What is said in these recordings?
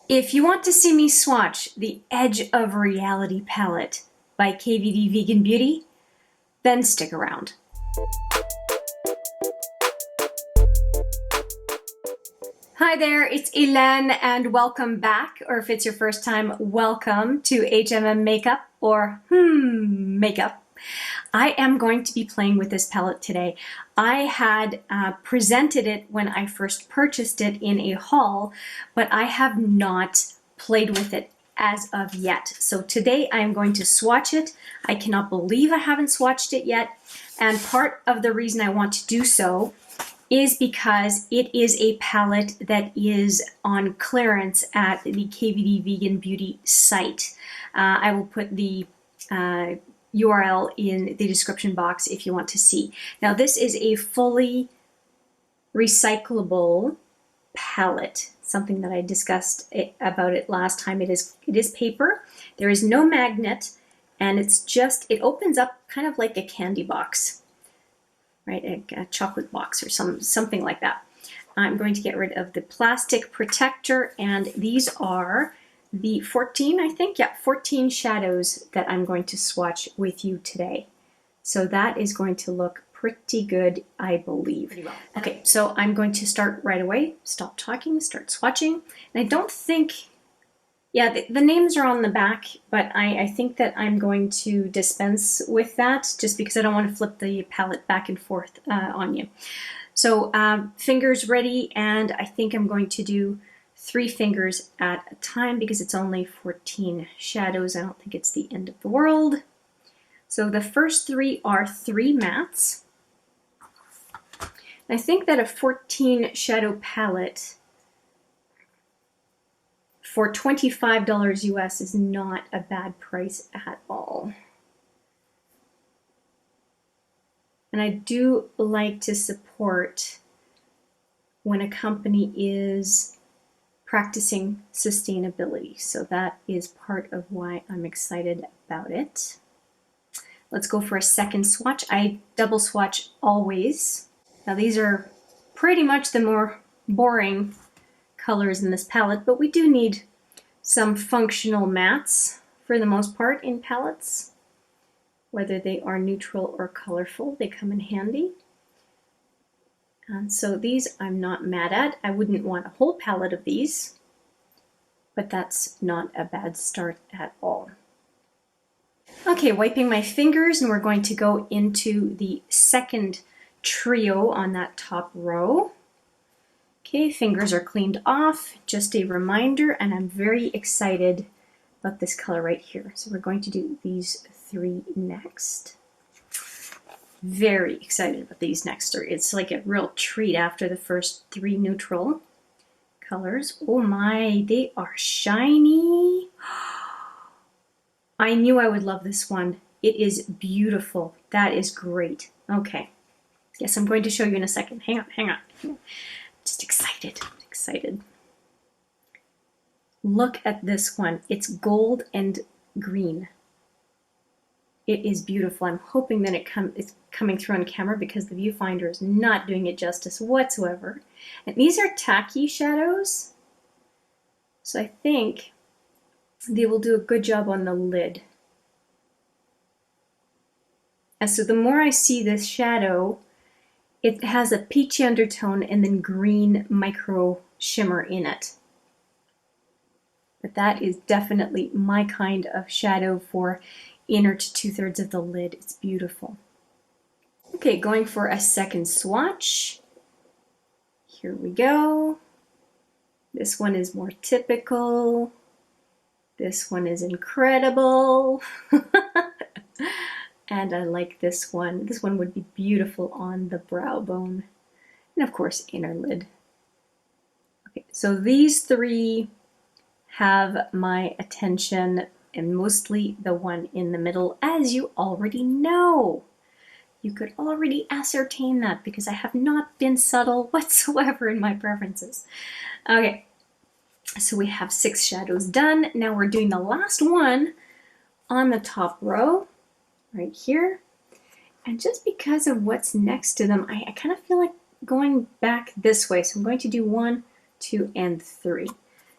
If you want to see me swatch the Edge of Reality palette by KVD Vegan Beauty, then stick around. Hi there, it's Hélène and welcome back, or if it's your first time, welcome to HMM Makeup or Makeup. I am going to be playing with this palette today. I had presented it when I first purchased it in a haul, but I have not played with it as of yet. So today I am going to swatch it. I cannot believe I haven't swatched it yet, and part of the reason I want to do so is because it is a palette that is on clearance at the KVD Vegan Beauty site. I will put the URL in the description box if you want to see. Now this is a fully recyclable palette, something that I discussed about it last time. It is paper, there is no magnet, and it opens up kind of like a candy box, right? A chocolate box or something like that. I'm going to get rid of the plastic protector, and these are the 14, I think, yeah, 14 shadows that I'm going to swatch with you today. So that is going to look pretty good, I believe. Pretty well. Okay, so I'm going to start right away, stop talking, start swatching. And I don't think, yeah, the names are on the back, but I think that I'm going to dispense with that just because I don't want to flip the palette back and forth on you. So fingers ready, and I think I'm going to do 3 fingers at a time because it's only 14 shadows. I don't think it's the end of the world. So the first 3 are 3 mattes. I think that a 14 shadow palette for $25 US is not a bad price at all. And I do like to support when a company is practicing sustainability. So that is part of why I'm excited about it. Let's go for a second swatch. I double swatch always. Now these are pretty much the more boring colors in this palette, but we do need some functional mattes for the most part in palettes. Whether they are neutral or colorful, they come in handy. And so these I'm not mad at. I wouldn't want a whole palette of these, but that's not a bad start at all. Okay, wiping my fingers, and we're going to go into the second trio on that top row. Okay, fingers are cleaned off. Just a reminder, and I'm very excited about this color right here. So we're going to do these 3 next. Very excited about these next 3. It's like a real treat after the first 3 neutral colors. Oh my, they are shiny. I knew I would love this one. It is beautiful. That is great. Okay. Yes, I'm going to show you in a second. Hang on. Just excited. Look at this one. It's gold and green. It is beautiful. I'm hoping that it's coming through on camera because the viewfinder is not doing it justice whatsoever. And these are tacky shadows, so I think they will do a good job on the lid. And so the more I see this shadow, it has a peachy undertone and then green micro shimmer in it. But that is definitely my kind of shadow for inner to 2/3 of the lid. It's beautiful. Okay, going for a second swatch. Here we go. This one is more typical. This one is incredible. And I like this one. This one would be beautiful on the brow bone. And of course, inner lid. Okay, so these 3 have my attention, and mostly the one in the middle, as you already know. You could already ascertain that because I have not been subtle whatsoever in my preferences. Okay, so we have 6 shadows done. Now we're doing the last one on the top row, right here. And just because of what's next to them, I kind of feel like going back this way. So I'm going to do 1, 2, and 3.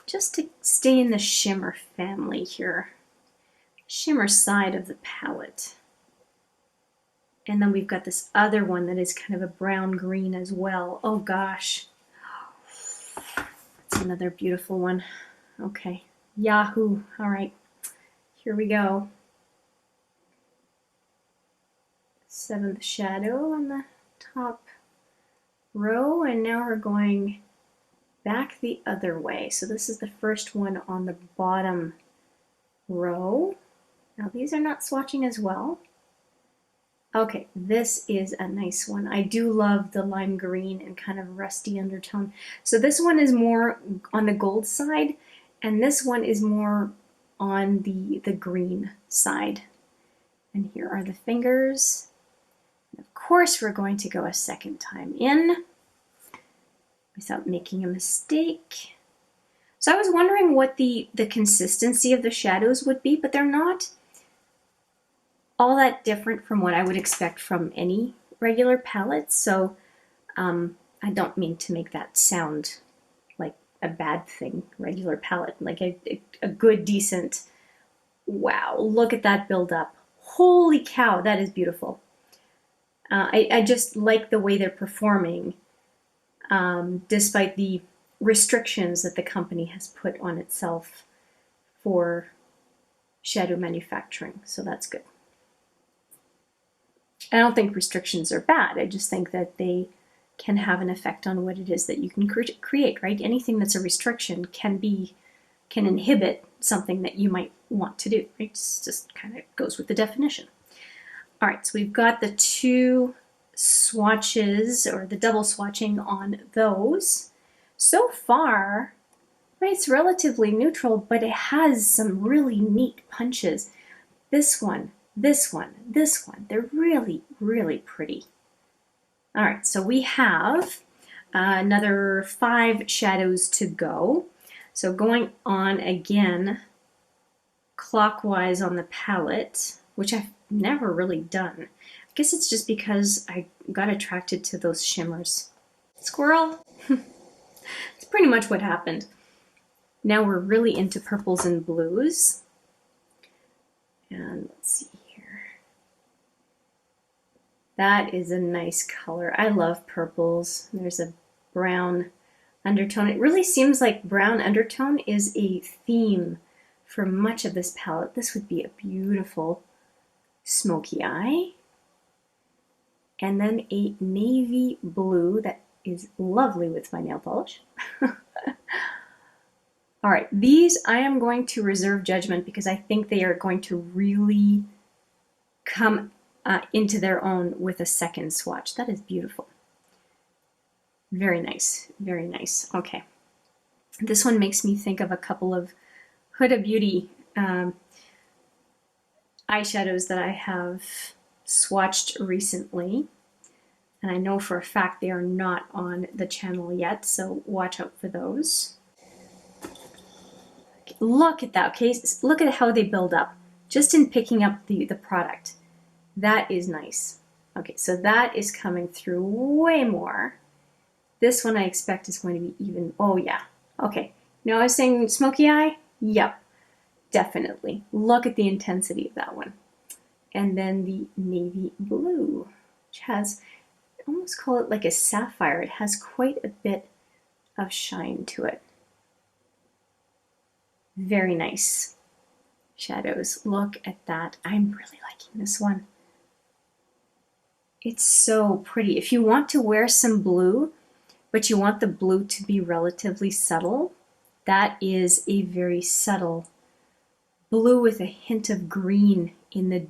just to stay in the shimmer family here. Shimmer side of the palette. And then we've got this other one that is kind of a brown green as well. Oh gosh. That's another beautiful one. Okay. Yahoo. All right. Here we go. Seventh shadow on the top row. And now we're going back the other way. So this is the first one on the bottom row. Now these are not swatching as well. Okay, this is a nice one. I do love the lime green and kind of rusty undertone. So this one is more on the gold side, and this one is more on the green side. And here are the fingers. And of course, we're going to go a second time in without making a mistake. So I was wondering what the consistency of the shadows would be, but they're not all that different from what I would expect from any regular palette. So I don't mean to make that sound like a bad thing, regular palette, like a good, decent, wow, look at that build up. Holy cow, that is beautiful. I just like the way they're performing, despite the restrictions that the company has put on itself for shadow manufacturing. So that's good. I don't think restrictions are bad. I just think that they can have an effect on what it is that you can create, right? Anything that's a restriction can inhibit something that you might want to do, right? It's just kind of goes with the definition. All right, so we've got the two swatches, or the double swatching on those. So far, right, it's relatively neutral, but it has some really neat punches. This one, this one, this one, they're really, really pretty. All right, so we have another 5 shadows to go. So going on again, clockwise on the palette, which I've never really done. I guess it's just because I got attracted to those shimmers. Squirrel! It's pretty much what happened. Now we're really into purples and blues. And let's see here. That is a nice color. I love purples. There's a brown undertone. It really seems like brown undertone is a theme for much of this palette. This would be a beautiful smoky eye. And then a navy blue that is lovely with my nail polish. All right, these I am going to reserve judgment because I think they are going to really come into their own with a second swatch. That is beautiful. Very nice, very nice. Okay. This one makes me think of a couple of Huda Beauty eyeshadows that I have swatched recently. And I know for a fact they are not on the channel yet, so watch out for those. Look at that, okay? Look at how they build up, just in picking up the product. That is nice. Okay, so that is coming through way more. This one I expect is going to be even, oh yeah. Okay, now I was saying smoky eye? Yep, definitely. Look at the intensity of that one. And then the navy blue, which has, I almost call it like a sapphire. It has quite a bit of shine to it. Very nice shadows. Look at that. I'm really liking this one. It's so pretty. If you want to wear some blue, but you want the blue to be relatively subtle, that is a very subtle blue with a hint of green in the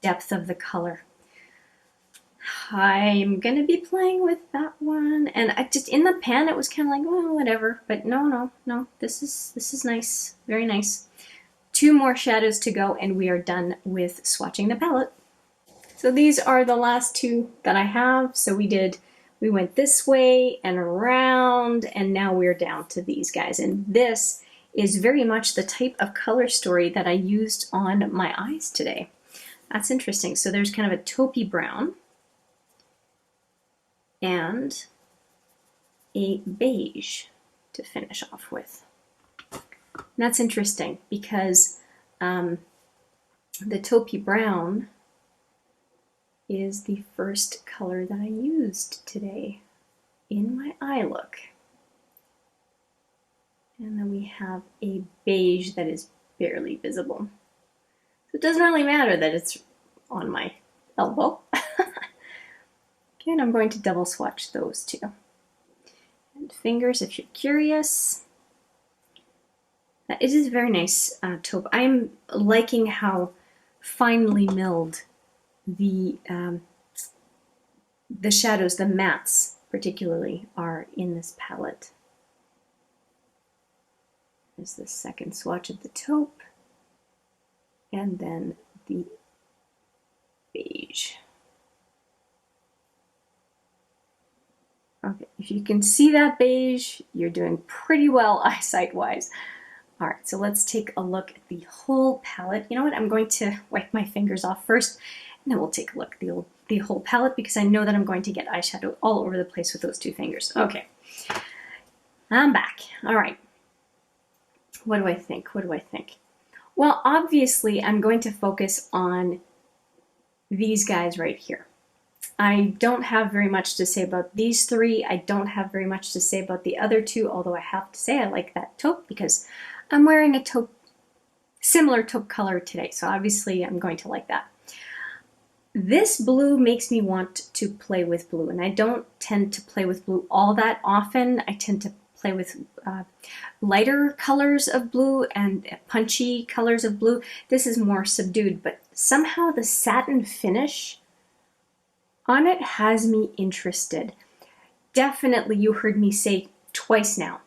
depth of the color. I'm gonna be playing with that one, and I just in the pan it was kind of like, oh, whatever, but no, this is nice, very nice. 2 more shadows to go and we are done with swatching the palette. So these are the last 2 that I have. So we went this way and around, and now we're down to these guys, and this is very much the type of color story that I used on my eyes today. That's interesting. So there's kind of a taupey brown and a beige to finish off with. And that's interesting because the taupey brown is the first color that I used today in my eye look. And then we have a beige that is barely visible. So it doesn't really matter that it's on my elbow. Again, I'm going to double swatch those two. And fingers, if you're curious. It is a very nice taupe. I'm liking how finely milled the shadows, the mattes particularly, are in this palette. There's the second swatch of the taupe, and then the beige. Okay, if you can see that beige, you're doing pretty well eyesight-wise. All right, so let's take a look at the whole palette. You know what? I'm going to wipe my fingers off first, and then we'll take a look at the whole palette because I know that I'm going to get eyeshadow all over the place with those two fingers. Okay, I'm back. All right. What do I think? What do I think? Well, obviously, I'm going to focus on these guys right here. I don't have very much to say about these three. I don't have very much to say about the other two, although I have to say I like that taupe because I'm wearing a taupe, similar taupe color today, so obviously I'm going to like that. This blue makes me want to play with blue, and I don't tend to play with blue all that often. I tend to play with lighter colors of blue and punchy colors of blue. This is more subdued, but somehow the satin finish on it has me interested. Definitely, you heard me say twice now.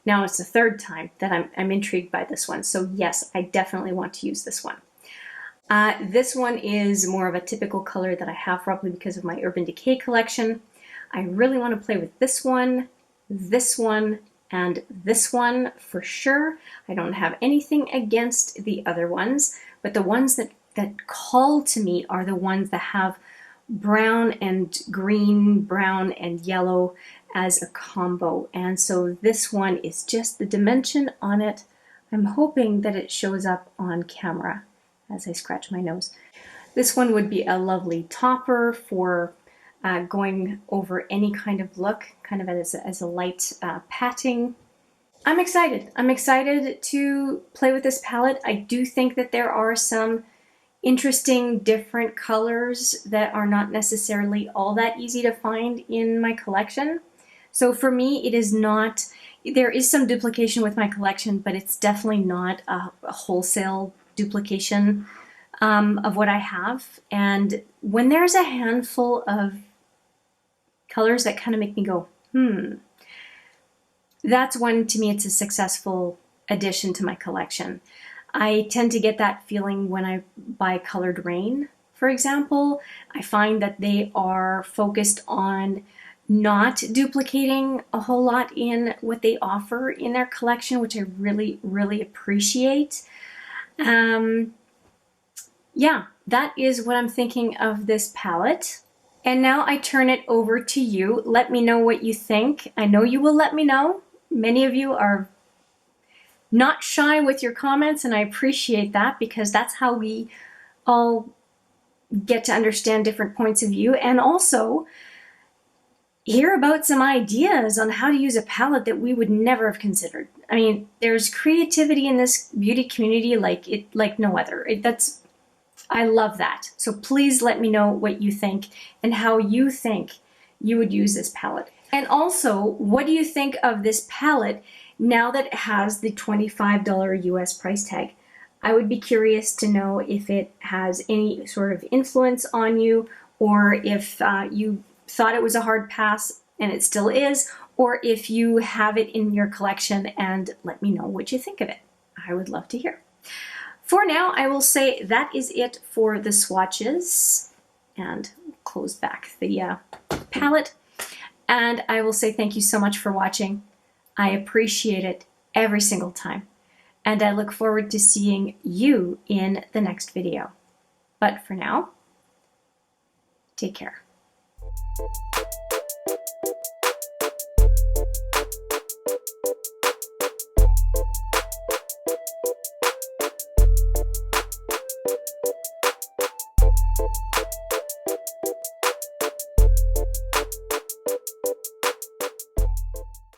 Now it's the third time that I'm intrigued by this one. So yes, I definitely want to use this one. This one is more of a typical color that I have probably because of my Urban Decay collection. I really want to play with this one, and this one for sure. I don't have anything against the other ones, but the ones that call to me are the ones that have brown and green, brown and yellow as a combo. And so this one is just the dimension on it. I'm hoping that it shows up on camera as I scratch my nose. This one would be a lovely topper for going over any kind of look, kind of as a light patting. I'm excited. I'm excited to play with this palette. I do think that there are some interesting different colors that are not necessarily all that easy to find in my collection. So for me, it is not, there is some duplication with my collection, but it's definitely not a wholesale duplication of what I have. And when there's a handful of colors that kind of make me go, that's when, to me, it's a successful addition to my collection. I tend to get that feeling when I buy Colored Rain, for example. I find that they are focused on not duplicating a whole lot in what they offer in their collection, which I really, really appreciate. Yeah, that is what I'm thinking of this palette. And now I turn it over to you. Let me know what you think. I know you will let me know. Many of you are not shy with your comments, and I appreciate that because that's how we all get to understand different points of view and also hear about some ideas on how to use a palette that we would never have considered. I mean, there's creativity in this beauty community like no other. I love that. So please let me know what you think and how you think you would use this palette. And also, what do you think of this palette now that it has the $25 US price tag? I would be curious to know if it has any sort of influence on you, or if you thought it was a hard pass and it still is, or if you have it in your collection, and let me know what you think of it. I would love to hear. For now, I will say that is it for the swatches, and close back the palette. And I will say thank you so much for watching. I appreciate it every single time. And I look forward to seeing you in the next video. But for now, take care.